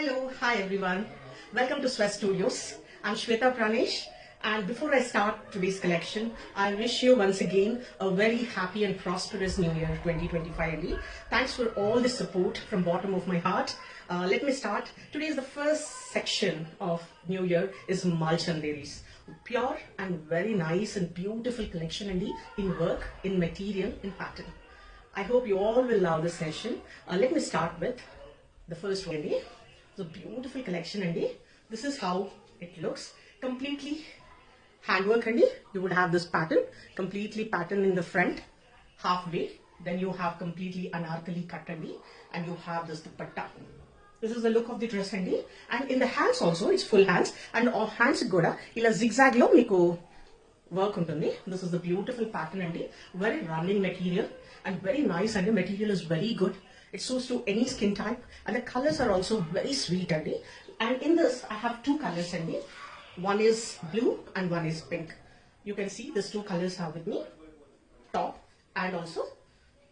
Hello, hi everyone. Welcome to Sweat Studios. I'm Shweta Pranesh, and before I start today's collection, I wish you once again a very happy and prosperous New Year 2025. Thanks for all the support from bottom of my heart. Let me start. Today is the first section of New Year is Malchanderis. Pure and very nice and beautiful collection in work, in material, in pattern. I hope you all will love this session. Let me start with the first one. It's a beautiful collection this is how it looks. Completely handwork you would have this pattern, completely pattern in the front, halfway. Then you have completely anarkali cut and you have this dupatta. This is the look of the dress and in the hands also it's full hands and all hands kuda ila zigzag lo meeku work untundi. This is the beautiful pattern very running material and very nice and the material is very good. It suits to any skin type and the colors are also very sweet and in this I have two colors one is blue and one is pink. You can see these two colors are with me, top and also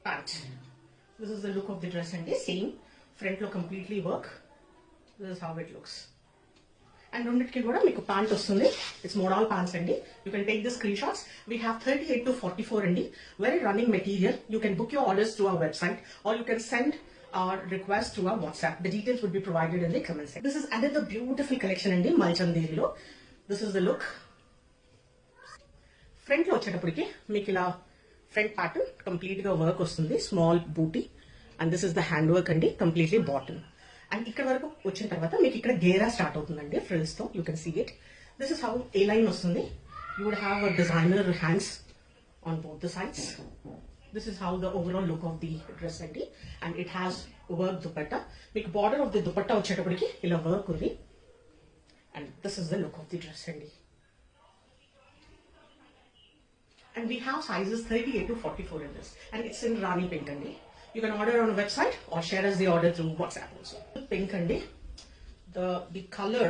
pant. This is the look of the dress same front look completely work. This is how it looks. And రెండిటికి కూడా మీకు pant వస్తుంది. It's modal pants you can take the screenshots. We have 38 to 44 very running material. You can book your orders through our website or you can send our request through our WhatsApp. The details will be provided in the comment section. This is another beautiful collection Malchanderi lo. This is the look. Front lo వచ్చేటప్పటికి మీకు ఇలా front pattern complete గా work వస్తుంది, small booty and this is the handwork completely bottom. And ఇక్కడ వరకు వచ్చిన తర్వాత మీకు ఇక్కడ గేరా స్టార్ట్ అవుతుందండి ఫ్రిల్స్ తో. You can see it. This is how a line వస్తుంది. You would have a designer hands on both the sides. This is how the overall look of the dress and it has work dupatta. మీకు border of the dupatta వచ్చేటప్పటికి ఇలా work ఉంది and this is the look of the dress And we have sizes 38 to 44 in this and it's in Rani pink You can order on a website or share us the order through WhatsApp also. Pink the color.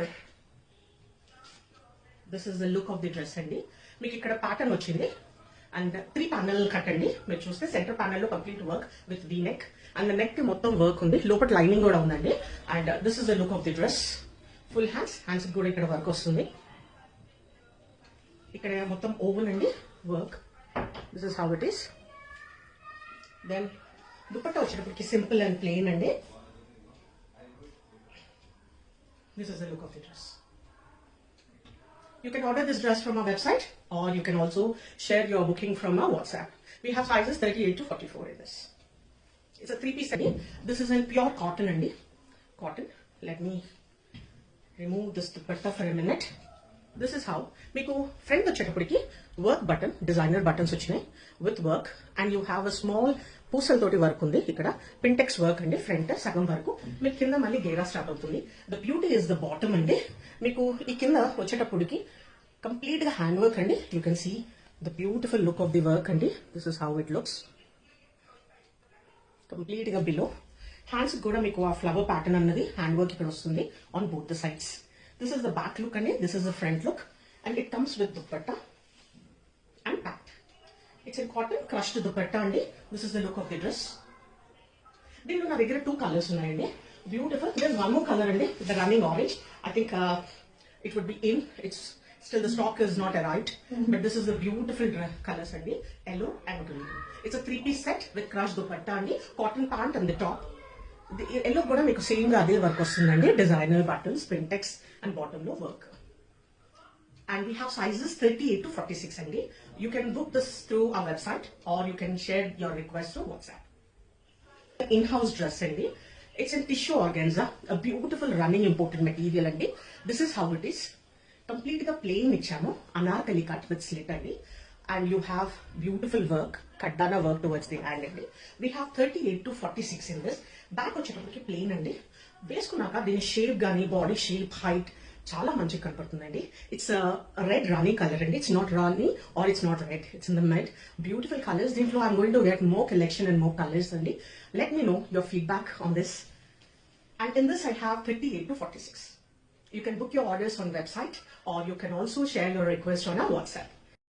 This is the look of the dress మీకు ఇక్కడ pattern వచ్చింది and 3 panel cut మీరు చూస్తే center panel లో complete work with V neck and the neck కి మొత్తం work ఉంది. లోపల లైనింగ్ కూడా ఉందండి and this is the look of the dress. Full hands కూడా ఇక్కడ వర్క్ వస్తుంది. ఇక్కడ మొత్తం oven work. This is how it is. Then dupatta వచ్చేటప్పటికి simple and plain this is the look of the dress. You can order this dress from our website or you can also share your booking from our WhatsApp. We have sizes 38 to 44 in this. It's a 3-piece set. This is in pure cotton cotton. Let me remove this dupatta for a minute. This is how మీకు front వచ్చేటప్పటికి work button designer buttons వచ్చినాయి with work and you have a small పూసల్ తోటి work ఉంది. ఇక్కడ pintucks work front సగం వరకు మీకు కింద మళ్ళీ గేరా స్టార్ట్ అవుతుంది. The beauty is the bottom మీకు ఈ కింద వచ్చేటప్పటికి కంప్లీట్ గా hand work you can see the beautiful look of the work this is how it looks complete గా బిలో హ్యాండ్స్ కూడా మీకు ఆ ఫ్లవర్ ప్యాటర్న్ అన్నది హ్యాండ్ వర్క్ ఇక్కడ వస్తుంది on both the sides. This is the back look this is the front look and it comes with dupatta and pant. It's in cotton crushed dupatta this is the look of the dress. There are 2 colors beautiful. There's one more color the running orange. I think it would be in. It's still the stock is not arrived but this is the beautiful colors yellow and green. It's a 3-piece set with crushed dupatta cotton pant on the top. The yellow కూడా మీకు same గా అదే work వస్తుందండి. Designer buttons pintucks and bottom లో work and we have sizes 38 to 46 You can book this through our website or you can share your request through WhatsApp. In-house dress it's in tissue organza, a beautiful running imported material this is how it is. Complete the plain ichamo anarkali cut with slit and you have beautiful work, kaddana work towards the hand We have 38 to 46 in this. Back వచ్చేటప్పటికి plain వేసుకున్నాక దీని shape గానీ body shape height చాలా మంచిగా కనపడుతుందండి. It's red rani colour it's not rani or it's not red, it's in the mid. Beautiful colours. దీంట్లో I'm going to get more collection and more colours let me know your feedback on this. And in this I have 38 to 46. You can book your orders on website or you can also share your request on our WhatsApp.